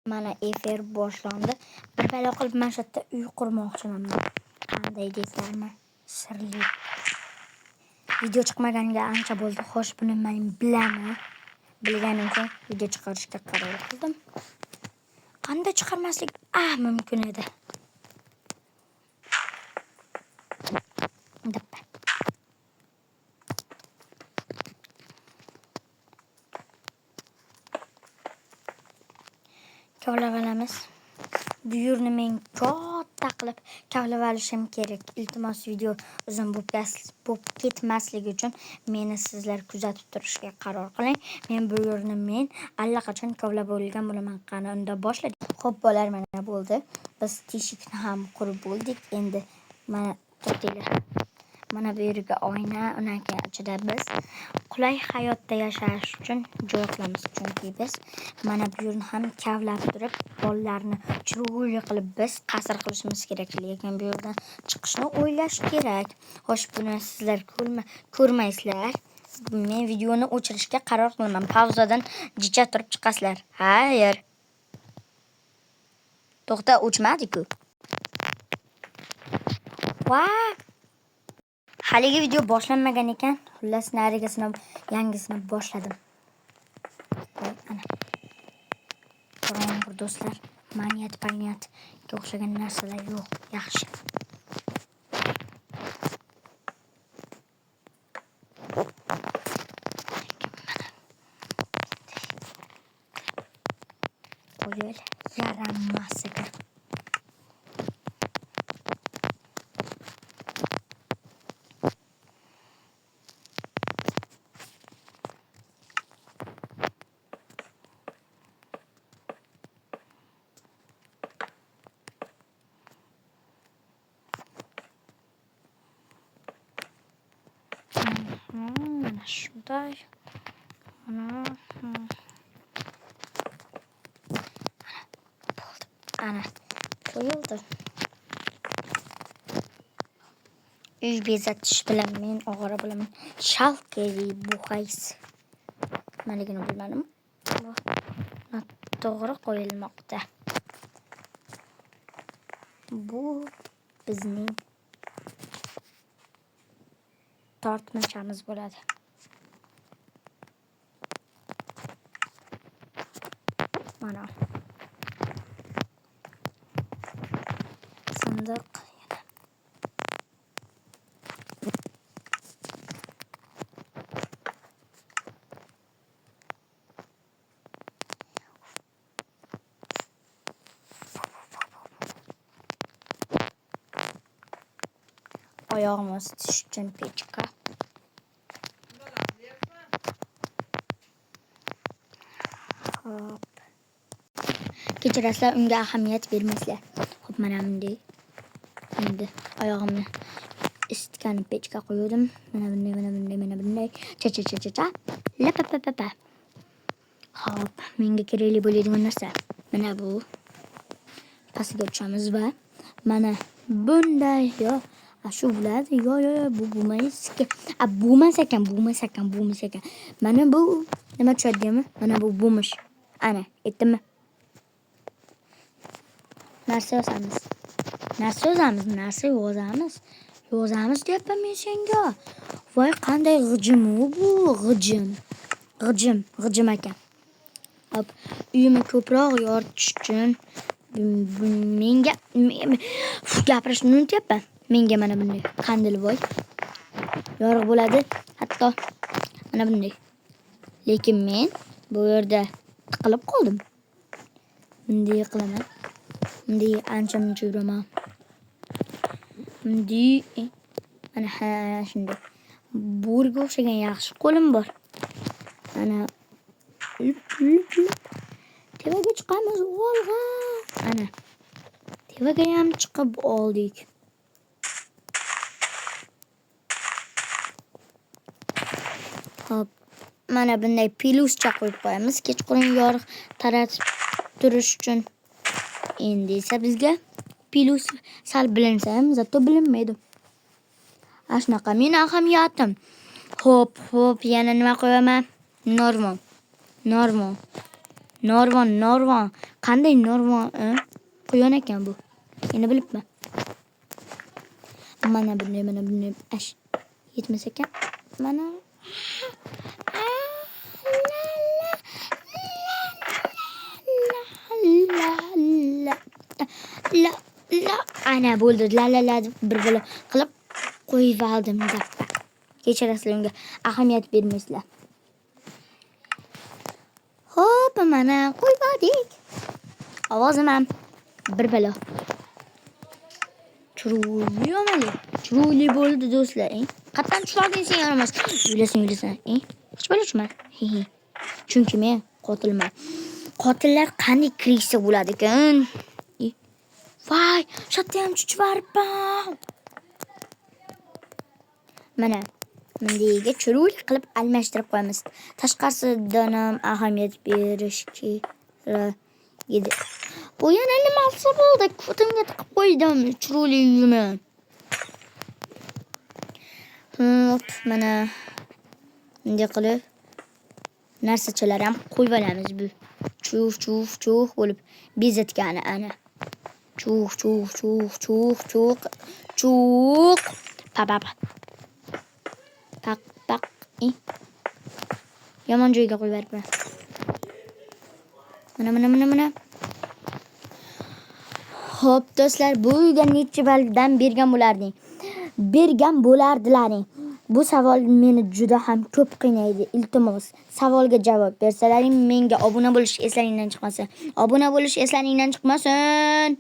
Mana efir boshlandi. Bir balo qilib mana shu yerda uy qurmoqchiman. Qanday deysizlarmi? Sirli. Video chiqmaganiga ancha bo'ldi. Xo'sh, buni men bilaman. Bilganim uchun video chiqarishga qaror qildim. Qanday chiqarmaslik mumkin edi. Dappa. Kavlavalamiz. Bu yerni men katta qilib kavlavalishim kerak. Iltimos video uzun bo'lib ketmasligi uchun meni sizlar kuzatib turishga qaror qiling. Men bu yerni allaqachon kavlab bo'lgan bo'laman. Qani unda boshladik. Xo'p, bo'lar mana bo'ldi. Biz teshikni ham qurib bo'ldik. Endi mana to'xtanglar. Mana bu yerga oyna, undan ichida biz qulay hayotda yashash uchun joy qilamiz. Chunki biz mana bu yerni ham kavlab turib, bolalarni chiroyli qilib biz qasr qilishimiz kerak. Lekin bu yerdan chiqishni o'ylash kerak. Xo'sh, buni sizlar ko'rmaysizlar. Men videoni o'chirishga qaror qilaman. Pauzadan jicha turib chiqasizlar. Hayır. To'xta, o'chmadi-ku. Voy! Haligi video boshlanmagan ekan. Xullas narigasini yangisini boshladim. Ana. Qorong'u do'stlar, maniyat o'xshagan narsalar yo'q. Yaxshi. Qo'yil yaramasidir. Mana shunday. Ana qo'yildi. Uy bezatish bilan men og'ira bilaman. Shalkeli bu qays. Maligini bilmadim. To'g'ri qo'yilmoqda. Bu bizning tortmachamiz bo'ladi. Mana. Sandiq. Oyog'imiz tish uchun pechka. Hop. Kechirasizlar, unga ahamiyat bermaysizlar. Hop, mana bunday. Endi oyog'imni isitgan pechka qo'ydim. Mana bunday. Cha. Lapapapapa. Hop, menga kerakli bo'ladigan narsa. Mana bu. Pastga tushamiz va mana bunday shu bo'ladi. Yo, bu bo'lmas ekan. Mana bu nima tushadimi? Mana bu bo'lmish. Ana, aytdimmi? Narsa yozamiz deyapman men senga. Voy, qanday g'ijim bu, g'ijim ekan. Hop, uyimni ko'proq yoritish uchun menga gapirishni unutyapman. Menga mana bunday qandil voy. Yorug' bo'ladi, hatto mana bunday. Lekin men bu yerda tiqilib qoldim. Bunday qilaman. Bunday ancha-muncha yuraman. Bunday mana shunday. Bo'rga o'xshagan yaxshi qo'lim bor. Mana tevaga chiqamiz, olg'a. Ana. Tevaga ham chiqib oldik. Hop, mana bunday peluscha qo'yib qo'yamiz. Kechqurun yorug' taratib turish uchun. Endi esa bizga pelus sal bilinsa ham zato bilinmaydi. Shunaqa meni ahamiyatim. Hop, yana nima qo'yaman? Normal. Norvon. Qanday norvon? Quyon ekan bu. Endi bilibman. Mana bunday ash yetmas ekan. Mana la ana bo'ldi. La deb bir balo qilib qo'yib oldim dappa. Kechirasizlar, unga ahamiyat bermaysizlar. Hop, mana qo'yib oldik. Ovozim ham bir balo. Chiroyli bo'ldi do'stlar. Qatdan tushding sen yaramas. Yulasan. Hech bo'lishma. Chunki men qotilman. Qotillar qanday kirishsa bo'ladi ekan? Voy, shatda ham chuchvarpam. Mana bunday chiroyli qilib almashtirib qo'yamiz. Tashqarisidan ham ahamiyat berish kerak edi. Bu yana nimasi bo'ldi? Ko'timga tiqib qo'ydim chiroyli uyimni. Hop, mana bunday qilib narsachalar ham qo'yib olamiz bu. Chuv bo'lib bezatgani ana. Chuv. Pak. Yomon joyga qo'yib beribman. Mana. Xo'p do'stlar, bu uyga necha baldan bergan bo'lardilaring. Bu savol meni juda ham ko'p qiynaydi. Iltimos, savolga javob bersalaring, menga obuna bo'lish eslaringdan chiqmasin.